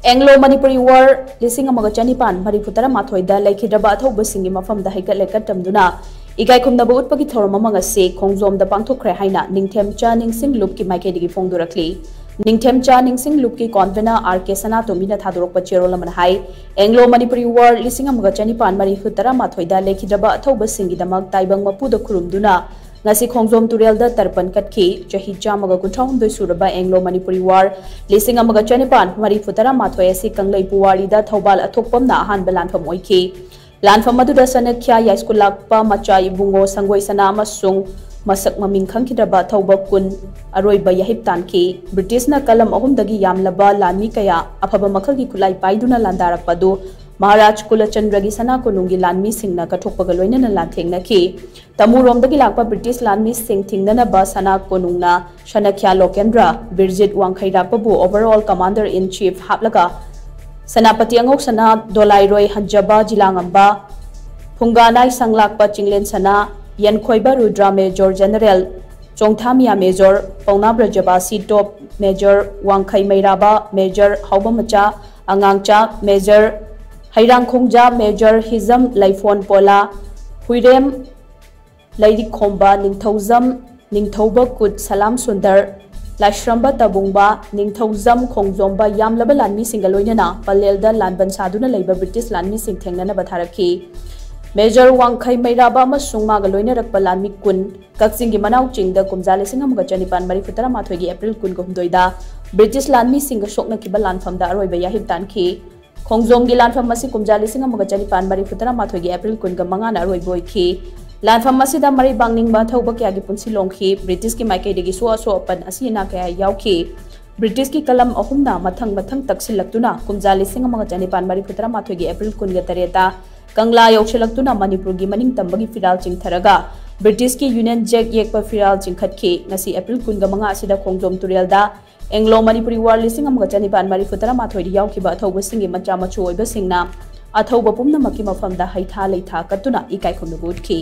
Anglo Manipuri war लिसिंग अमगा चनिपान मरिफुतरा माथोइदा लेखिद्रबा अथौबसिंगी मफमदा हेगलेकटमदुना इकाइखुमनबा उत्पगी थौरम अमगा से खोंगजोमदा पांथोखरे हाइना निंगथेमचा निंगसिंग लुपकी माइकेदिगी फोंदुरखली निंगथेमचा निंगसिंग लुपकी कॉन्वेनर आर.के. सनातोमीना थादोरकपा चेरोल अमना हाई एंग्लो मणिपुरी वार लिसिंग अमगा चनिपान मरिफुतरा माथोइदा लेखिद्रबा अथौबसिंगीदमक ताइबंग मपुदा खुरुमदुना ngasi khongjom turel da tarpan katki chahi chamaga kunthahumdoi suraba anglo manipuri war lising amaga chanipan mari futara mathoi asi kanglai puwari da thobal athokpam na ahan balanfam oiki lanfam adu da sanakya ya school lakpa macha ibungo sangoi sana amasung masak maming khangkidraba thoba kun aroi ba yahip tanki british na kalam ahum dagi yamlaba lami kaya afaba makhal gi kulai paiduna landarakpadu महाराज कुलचंद्रगी सना कोनुंगी लानमी सिंगना कठोकपगा लोइनना लाथेंगना की तमुरोमदगी लाकपा ब्रिटिश लानमी सिंग थिंगना बा सना कोनुंगना शनख्या लोकेंद्र बिरजित वांखैराकपबु ओवरऑल कमांडर इन चीफ हापलगा सनापति अंगोक सना दोलाइरोय हंजबा जिलांगंबा फुंगानाय संगलाकपा चिंगलेन सना यनखोइबा रुद्रा मेजर जनरल चोंगथामिया मेजर पौनाब्रजबा सी टॉप मेजर वांखै मैराबा मेजर हौबमचा अंगांगचा मेजर हैरांखोंजा मेजर हिजम लाइफोन पोला हुइरेम लैरी खोंबा निंगथौजम निंगथौबा कुट सलाम सुंदर लाश्रम्बा तबुंगबा निंगथौजम खोंगजोंबा यामलबा लानमी सिंगलोइनना पलेलदा लानबन सादुना लैबा ब्रिटिश लानमी सिंग थेंगनना बथारखी मेजर वांखै मैराबा अमसुंग मागलोइना रकपा लानमी कुन कक्सिंगी मनाउ चिंगदा कुमजा लिसिंग अमगा चनिपान मरिफुतरा माथोइगी एप्रिल कुन गुमदोइदा ब्रिटिश लानमी सिंग सोकनकिबा लानफमदा अरोइबा याहिब तानखी खोंगजोंगी लानफम मसी कुमजा लिसिंग अमगा चनिपान मरिफुतरा माथोइगी एप्रिल कुनगा मंगाना अरोइबोइखी लानफम मसीदा मरि बांगनिंगबा थौबा कयागी पुंसी लोंखी ब्रिटिश की माइकेदिगी सो असोपन असिना कया याउखी ब्रिटिश की कलम अहुमना मथंग मथंग तक्सिलक्तुना कुमजा लिसिंग अमगा चनिपान मरिफुतरा माथोइगी एप्रिल कुनगा तरेता कंगला यौशलक्तुना मणिपुर की मनिंग तंबगी फिराल चिंगथरगा ब्रिटिश की यूनियन जैक येकपा फिराल चिंगखतखी ngasi एप्रिल कुनगा मंगा असिदा खोंगजोम तुरेलदा एंग्लो मणिपुरी वार लिसिंग अमगा चनिपान मरिफुतरा माथोइदी याउखिबा अथौबसिंगी मचा मचु ओइबसिंगना अथौबा पुमनमकी मफमदा हैथा लैथा कतुना इकाइखुमनबुदखी